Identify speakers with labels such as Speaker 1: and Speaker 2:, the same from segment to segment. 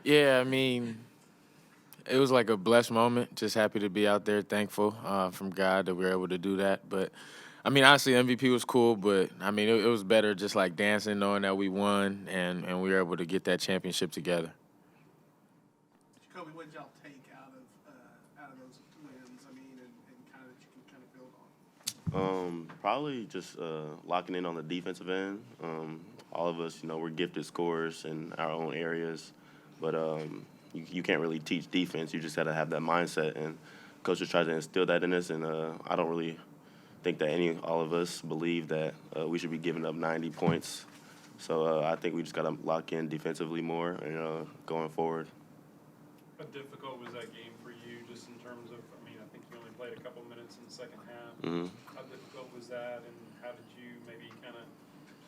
Speaker 1: Yeah, I mean, it was like a blessed moment. Just happy to be out there. Thankful from God that we were able to do that. But I mean, honestly, MVP was cool. But I mean, it was better just like dancing, knowing that we won and we were able to get that championship together.
Speaker 2: Jacoby, what did y'all take out of those wins? I mean, and kind of that you can kind of build on.
Speaker 3: Probably just locking in on the defensive end. All of us, we're gifted scorers in our own areas, but you can't really teach defense. You just got to have that mindset, and coaches try to instill that in us. And I don't really think that all of us believe that we should be giving up 90 points. So I think we just got to lock in defensively more and going forward.
Speaker 4: How difficult was that game for you, just in terms of? I mean, I think you only played a couple minutes in the second half.
Speaker 3: Mm-hmm.
Speaker 4: How difficult was that, and how did you maybe kind of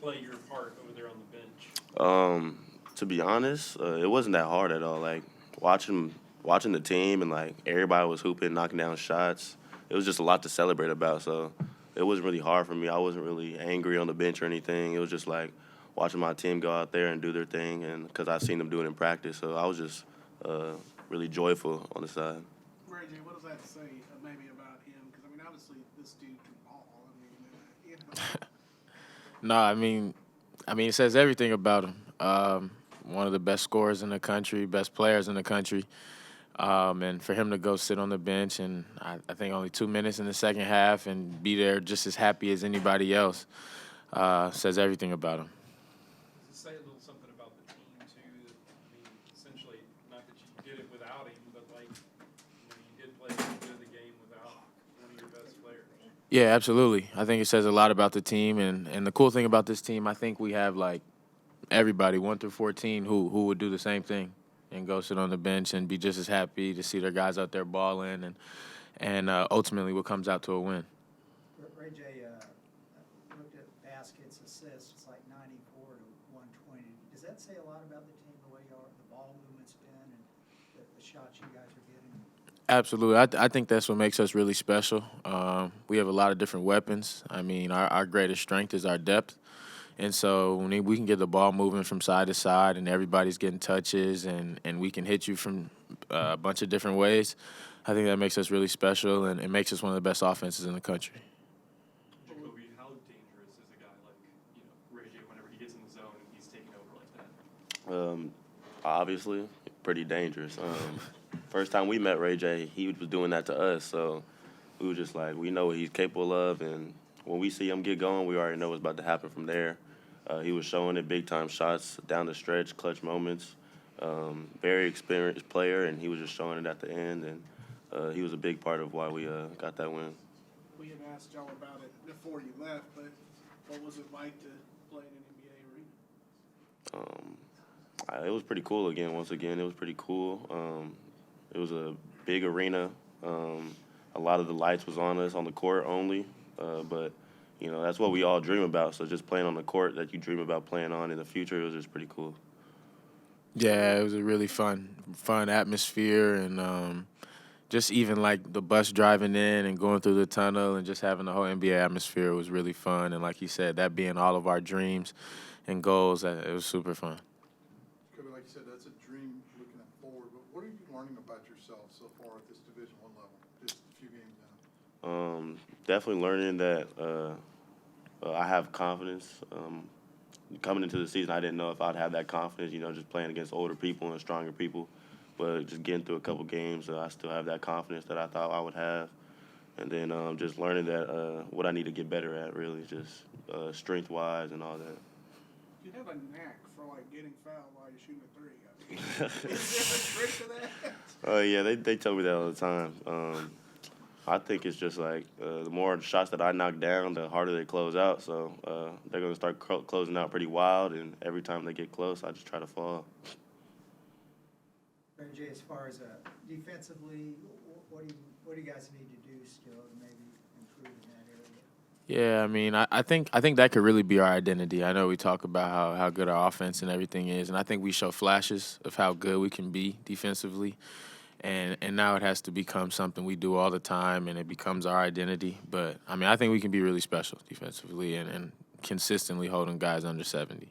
Speaker 4: play your part over there on the bench?
Speaker 3: To be honest, it wasn't that hard at all. Like watching the team and like everybody was hooping, knocking down shots. It was just a lot to celebrate about. So it wasn't really hard for me. I wasn't really angry on the bench or anything. It was just like watching my team go out there and do their thing, and because I seen them do it in practice. So I was just really joyful on the side.
Speaker 2: Ray J, what does that say maybe about him? Because I mean, obviously this dude can ball. I mean,
Speaker 1: No, I mean, it says everything about him. One of the best scorers in the country, best players in the country. And for him to go sit on the bench and I think only 2 minutes in the second half and be there just as happy as anybody else says everything about him.
Speaker 4: Does it say a little something about the team too? That, I mean, essentially, not that you did it without him, but like you did play a little bit of the game without one of your best players.
Speaker 1: Yeah, absolutely. I think it says a lot about the team. And the cool thing about this team, I think we have like everybody, 1 through 14, who would do the same thing and go sit on the bench and be just as happy to see their guys out there balling and ultimately what comes out to a win.
Speaker 5: Ray J looked at baskets, assists. It's like 94 to 120. Does that say a lot about the team, the way the ball movement's been, and the shots you guys are getting?
Speaker 1: Absolutely. I think that's what makes us really special. We have a lot of different weapons. I mean, our greatest strength is our depth. And so when we can get the ball moving from side to side and everybody's getting touches and we can hit you from a bunch of different ways, I think that makes us really special and it makes us one of the best offenses in the country.
Speaker 4: Jacoby, how dangerous is a guy like Ray J whenever he gets in the zone and he's taking over like that?
Speaker 3: Obviously, pretty dangerous. First time we met Ray J, he was doing that to us, so we were just like, we know what he's capable of, and when we see him get going, we already know what's about to happen from there. He was showing it big-time shots down the stretch, clutch moments. Very experienced player, and he was just showing it at the end, and he was a big part of why we got that win.
Speaker 2: we had asked y'all about it before you left, but what was it like to play in an NBA arena?
Speaker 3: It was pretty cool once again, it was pretty cool. It was a big arena. A lot of the lights was on us on the court only, but that's what we all dream about. So just playing on the court that you dream about playing on in the future, it was just pretty cool.
Speaker 1: Yeah, it was a really fun atmosphere and just even like the bus driving in and going through the tunnel and just having the whole NBA atmosphere was really fun. And like you said, that being all of our dreams and goals, it was super fun.
Speaker 6: Kobe, like you said, that's a dream looking at forward. But what are you learning about yourself so far at this Division I level, just a few games down?
Speaker 3: Definitely learning that I have confidence. Coming into the season, I didn't know if I'd have that confidence, just playing against older people and stronger people. But just getting through a couple games, I still have that confidence that I thought I would have. And then just learning that what I need to get better at, really, just strength-wise and all that.
Speaker 2: You have a knack for like getting fouled while you're shooting a three. I mean, is there a trick to that?
Speaker 3: Oh, yeah, they tell me that all the time. I think it's just like the more shots that I knock down, the harder they close out. So they're going to start closing out pretty wild, and every time they get close, I just try to fall.
Speaker 5: Ray J, as far as defensively, what do you guys need to do still to maybe improve in that area?
Speaker 1: Yeah, I mean, I think that could really be our identity. I know we talk about how good our offense and everything is, and I think we show flashes of how good we can be defensively. And now it has to become something we do all the time, and it becomes our identity. But, I mean, I think we can be really special defensively and consistently holding guys under 70.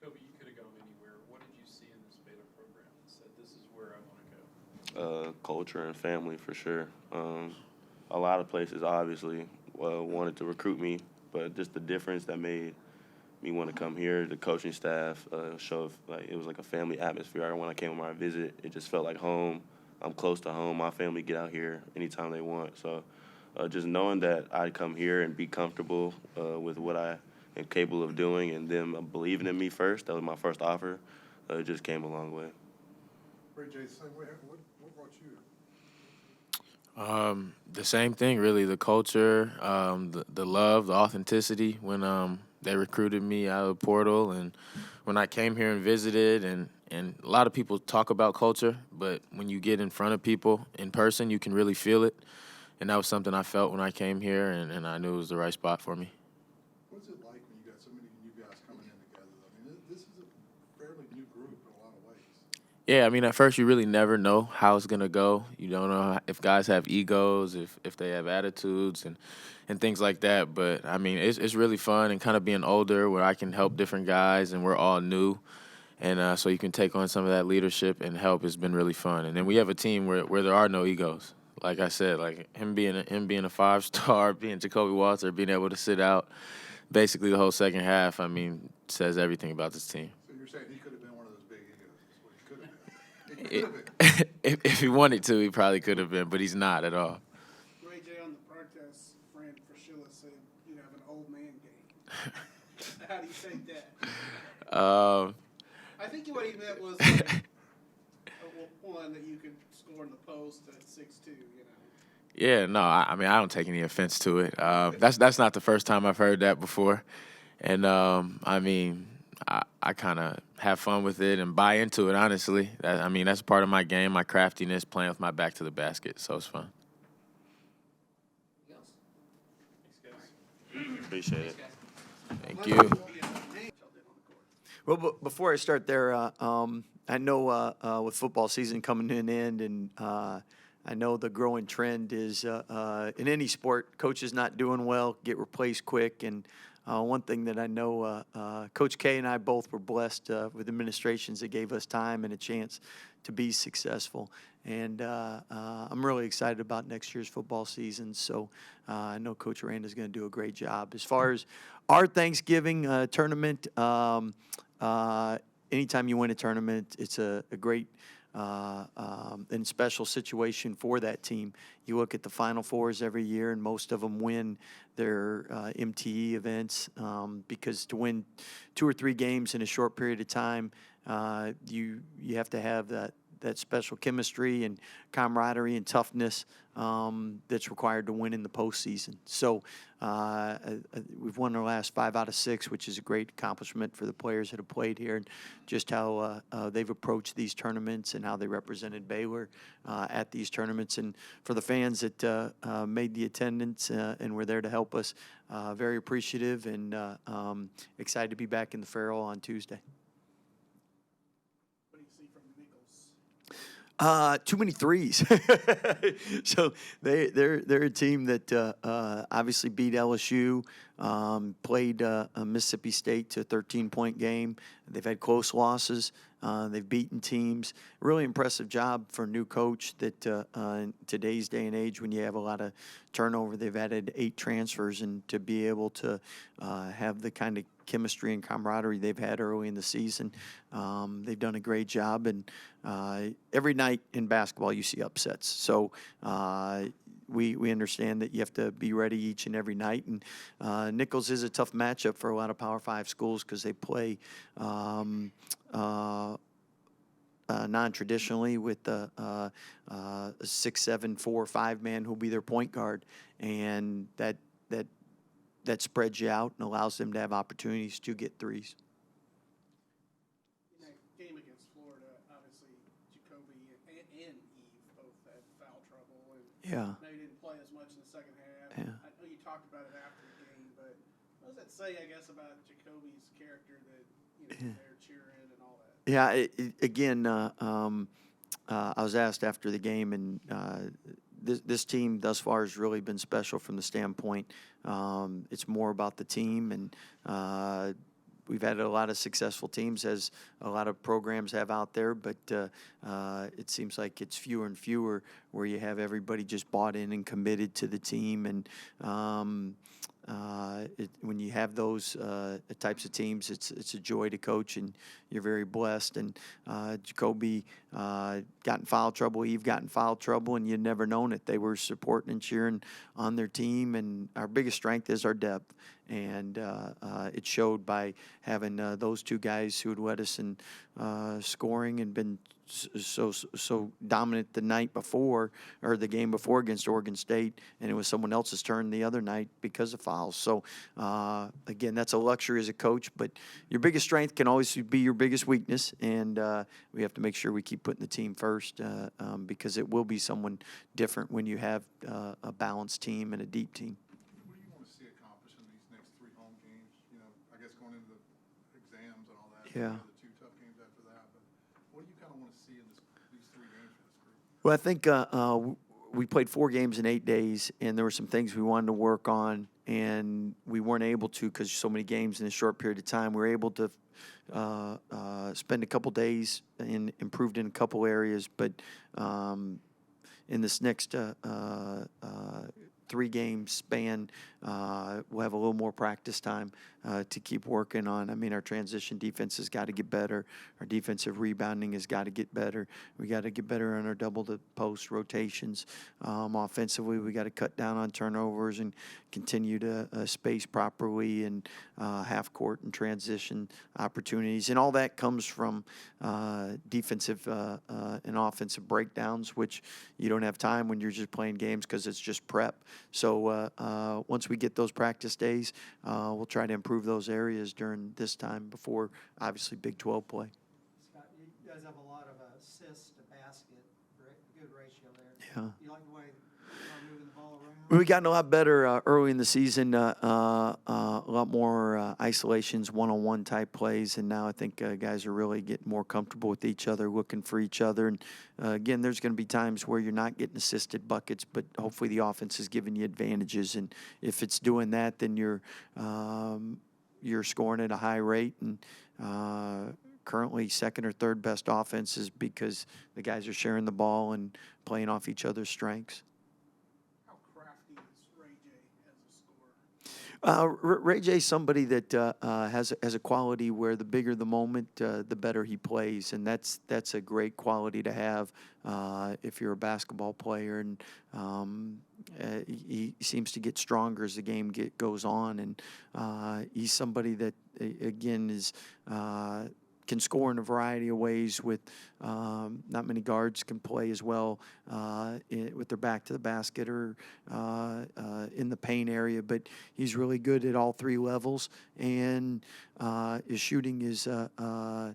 Speaker 4: Jacoby, you could have gone anywhere. What did you see in
Speaker 3: culture and family for sure. A lot of places obviously wanted to recruit me, but just the difference that made me want to come here, the coaching staff showed like it was like a family atmosphere. When I came on my visit, it just felt like home. I'm close to home. My family get out here anytime they want. So just knowing that I'd come here and be comfortable with what I am capable of doing, and them believing in me first, that was my first offer, it just came a long way.
Speaker 6: Ray J, same way. What brought you?
Speaker 1: The same thing, really. The culture, the love, the authenticity. When they recruited me out of the portal, and when I came here and visited, and a lot of people talk about culture, but when you get in front of people in person, you can really feel it. And that was something I felt when I came here, and I knew it was the right spot for me.
Speaker 6: What's it like when you got so many new guys coming in together? I mean, this is a fairly new group in a lot of ways.
Speaker 1: Yeah, I mean, at first you really never know how it's gonna go. You don't know if guys have egos, if they have attitudes, and things like that. But I mean, it's really fun, and kind of being older, where I can help different guys, and we're all new, and so you can take on some of that leadership and help. Has been really fun. And then we have a team where there are no egos. Like I said, like him being a 5-star, being Jacoby Walter, being able to sit out basically the whole second half. I mean, says everything about this team.
Speaker 6: So you're saying he could have been one of those big egos. That's what he could have been. He could have been.
Speaker 1: If he wanted to, he probably could have been, but he's not at all.
Speaker 2: Ray J on the broadcast, Fran Fraschilla said you have an old man game. How do you take that? I think what he meant was like, one that you could score in the post at 6'2", you know.
Speaker 1: Yeah, no, I mean, I don't take any offense to it. That's not the first time I've heard that before. And, I mean, I kind of have fun with it and buy into it, honestly. I mean, that's part of my game, my craftiness, playing with my back to the basket, so it's fun.
Speaker 3: Appreciate it.
Speaker 1: Thank you.
Speaker 7: Well, before I start there, I know with football season coming to an end, and I know the growing trend is in any sport, coaches not doing well get replaced quick. And one thing that I know, Coach K and I both were blessed with administrations that gave us time and a chance to be successful. And I'm really excited about next year's football season. So I know Coach Aranda's going to do a great job. As far as our Thanksgiving tournament, anytime you win a tournament, it's a great and special situation for that team. You look at the Final Fours every year, and most of them win their MTE events because to win 2 or 3 games in a short period of time, you have to have that special chemistry and camaraderie and toughness that's required to win in the postseason. So we've won our last 5 out of 6, which is a great accomplishment for the players that have played here, and just how they've approached these tournaments and how they represented Baylor at these tournaments. And for the fans that made the attendance and were there to help us, very appreciative and excited to be back in the Farrell on Tuesday.
Speaker 2: What do you see from Nichols?
Speaker 7: Too many threes. So they're a team that obviously beat LSU, played Mississippi State to a 13-point game. They've had close losses. They've beaten teams. Really impressive job for a new coach that in today's day and age when you have a lot of turnover, they've added 8 transfers, and to be able to have the kind of chemistry and camaraderie they've had early in the season, they've done a great job. And every night in basketball you see upsets. So we understand that you have to be ready each and every night. And Nichols is a tough matchup for a lot of Power 5 schools because they play non-traditionally with a 6'7", 4 or 5 man who'll be their point guard, and that spreads you out and allows them to have opportunities to get threes.
Speaker 2: In that game against Florida, obviously Jacoby and Eve both had foul trouble, and
Speaker 7: Yeah.
Speaker 2: they didn't play as much in the second half.
Speaker 7: Yeah.
Speaker 2: I know you talked about it after the game, but what does that say, I guess, about Jacoby's character that they're cheering and all that?
Speaker 7: Yeah, again, I was asked after the game, and this team thus far has really been special from the standpoint. It's more about the team, and we've had a lot of successful teams, as a lot of programs have out there, but it seems like it's fewer and fewer where you have everybody just bought in and committed to the team. And when you have those types of teams, it's a joy to coach, and you're very blessed. And Jacoby got in foul trouble. Eve got in foul trouble, and you'd never known it. They were supporting and cheering on their team, and our biggest strength is our depth. And it showed by having those two guys who had led us in scoring and been so dominant the night before, or the game before, against Oregon State, and it was someone else's turn the other night because of fouls. So again, that's a luxury as a coach, but your biggest strength can always be your biggest weakness, and we have to make sure we keep putting the team first, because it will be someone different when you have a balanced team and a deep team.
Speaker 6: What do you want to see accomplished in these next 3 home games? You know, I guess going into the exams and all that.
Speaker 7: Yeah.
Speaker 6: The 2 tough games after that. But what do you kind of want to see in these 3 games for this group?
Speaker 7: Well, I think we played 4 games in 8 days, and there were some things we wanted to work on, and we weren't able to because so many games in a short period of time. We were able to spend a couple days and improved in a couple areas, but in this next 3-game span, we'll have a little more practice time to keep working on. I mean, our transition defense has got to get better. Our defensive rebounding has got to get better. We got to get better on our double to post rotations. Offensively, we got to cut down on turnovers and continue to space properly and half court and transition opportunities. And all that comes from defensive and offensive breakdowns, which you don't have time when you're just playing games because it's just prep. So once we get those practice days, we'll try to improve those areas during this time before, obviously, Big 12 play.
Speaker 5: Scott, you guys have a lot of assists to basket, good ratio there.
Speaker 7: Yeah.
Speaker 5: You like the way you're moving the ball around?
Speaker 7: We've gotten a lot better early in the season, a lot more isolations, one-on-one type plays, and now I think guys are really getting more comfortable with each other, looking for each other. And again, there's going to be times where you're not getting assisted buckets, but hopefully the offense is giving you advantages. And if it's doing that, then you're scoring at a high rate. And currently second or third best offenses because the guys are sharing the ball and playing off each other's strengths.
Speaker 2: How crafty is Ray J as a scorer?
Speaker 7: Ray J's somebody that has a quality where the bigger the moment, the better he plays, and that's a great quality to have if you're a basketball player. And he seems to get stronger as the game goes on, and he's somebody that again is. Can score in a variety of ways with not many guards can play as well with their back to the basket or in the paint area, but he's really good at all 3 levels, and his shooting is been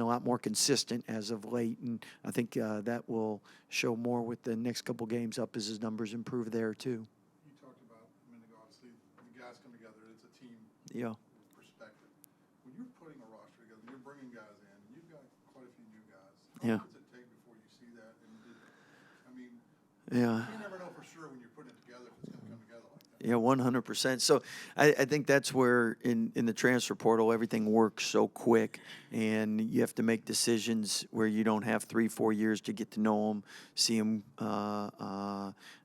Speaker 7: a lot more consistent as of late, and I think that will show more with the next couple games up as his numbers improve there too.
Speaker 6: You talked about a minute ago, obviously, the guys come together, it's a team.
Speaker 7: Yeah.
Speaker 6: Perspective. When you're putting a roster together, you're bringing guys in, and you've got quite a few new guys. How
Speaker 7: Yeah.
Speaker 6: long does it take before you see that? And
Speaker 7: Yeah.
Speaker 6: you never know for sure when you're putting it together if it's going to come together like that.
Speaker 7: Yeah, 100%. So I think that's where in the transfer portal, everything works so quick, and you have to make decisions where you don't have 3-4 years to get to know them, see them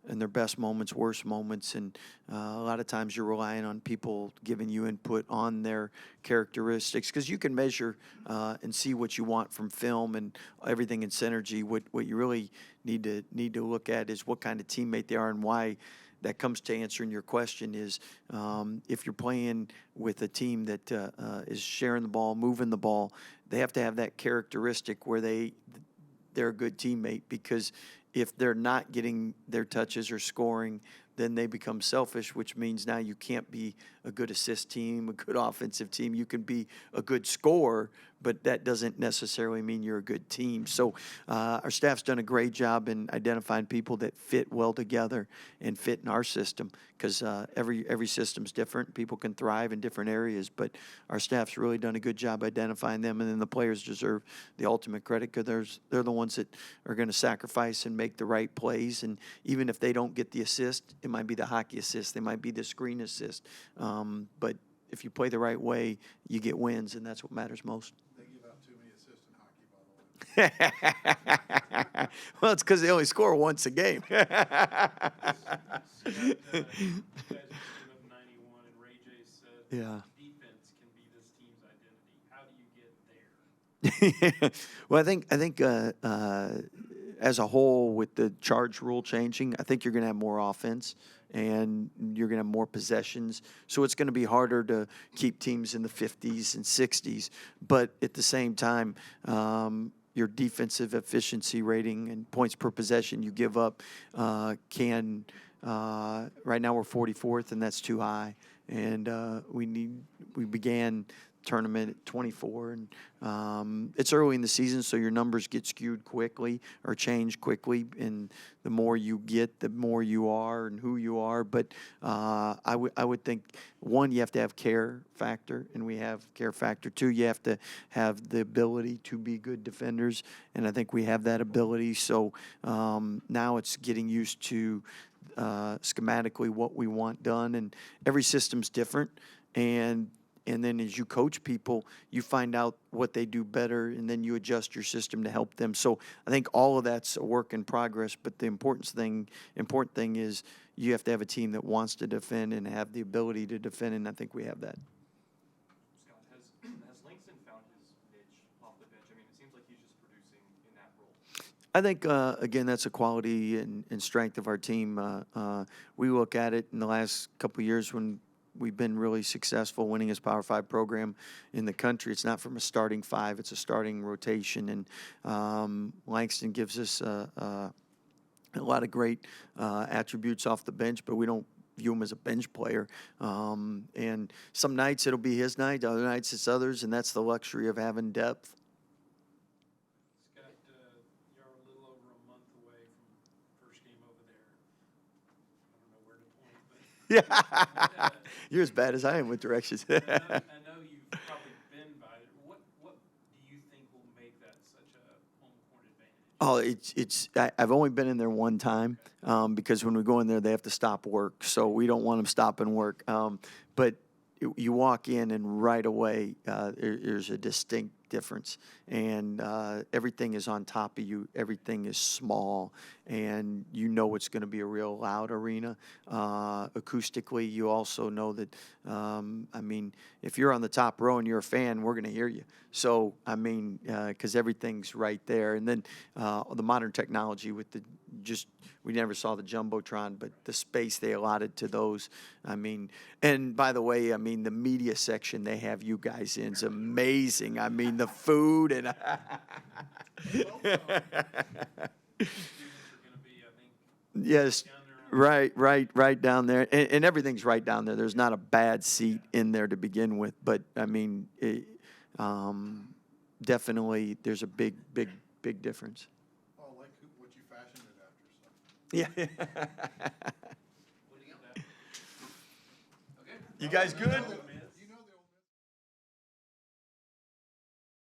Speaker 7: in their best moments, worst moments, and a lot of times you're relying on people giving you input on their characteristics, because you can measure and see what you want from film and everything in synergy. What you really need to look at is what kind of teammate they are, and why. That comes to answering your question is if you're playing with a team that is sharing the ball, moving the ball, they have to have that characteristic where they're a good teammate, because if they're not getting their touches or scoring, then they become selfish, which means now you can't be a good assist team, a good offensive team. You can be a good scorer, but that doesn't necessarily mean you're a good team. So our staff's done a great job in identifying people that fit well together and fit in our system, because every system's different. People can thrive in different areas, but our staff's really done a good job identifying them, and then the players deserve the ultimate credit, because they're the ones that are going to sacrifice and make the right plays. And even if they don't get the assist, it might be the hockey assist, they might be the screen assist, but if you play the right way, you get wins, and that's what matters most.
Speaker 6: They give out too many assists in hockey, by the way.
Speaker 7: Well, it's because they only score once a game.
Speaker 4: Scott, you guys are a team of 91, and Ray J said
Speaker 7: Yeah.
Speaker 4: defense can be this team's identity. How do you get there?
Speaker 7: Well, I think as a whole, with the charge rule changing, I think you're going to have more offense and you're going to have more possessions. So it's going to be harder to keep teams in the 50s and 60s. But at the same time, your defensive efficiency rating and points per possession you give up can. Right now we're 44th, and that's too high. And we began tournament at 24, and it's early in the season, so your numbers get skewed quickly or change quickly, and the more you get, the more you are and who you are. But I would think, one, you have to have care factor, and we have care factor. Two, you have to have the ability to be good defenders, and I think we have that ability. So now it's getting used to schematically what we want done, and every system's different, and then as you coach people, you find out what they do better, and then you adjust your system to help them. So I think all of that's a work in progress, but the important thing is you have to have a team that wants to defend and have the ability to defend, and I think we have that.
Speaker 8: Scott, has Langston found his niche off the bench? I mean, it seems like he's just producing in that role.
Speaker 7: I think, again, that's a quality and strength of our team. We look at it in the last couple of years when we've been really successful winning his Power 5 program in the country. It's not from a starting five, it's a starting rotation. And Langston gives us a lot of great attributes off the bench, but we don't view him as a bench player. And some nights it'll be his night, other nights it's others, and that's the luxury of having depth.
Speaker 4: Scott, you're a little over a month away from first game over there. I don't know where to point, but
Speaker 7: Yeah. You're as bad as I am with directions.
Speaker 4: I know you've probably been by it. What do you think will make that such a home court advantage?
Speaker 7: Oh, I've only been in there one time because when we go in there, they have to stop work. So we don't want them stopping work. But you walk in and right away there's a distinct difference, and everything is on top of you. Everything is small, and you know it's going to be a real loud arena. Acoustically, you also know that, I mean, if you're on the top row and you're a fan, we're going to hear you. So, I mean, because everything's right there. And then the modern technology with we never saw the Jumbotron, but the space they allotted to those, I mean, and by the way, I mean, the media section they have you guys in is amazing. I mean, the food and yes, right down there, and everything's right down there. There's not a bad seat in there to begin with, but I mean, definitely there's a big difference.
Speaker 6: Oh, I like what you fashioned it after, so.
Speaker 7: Yeah. You guys good?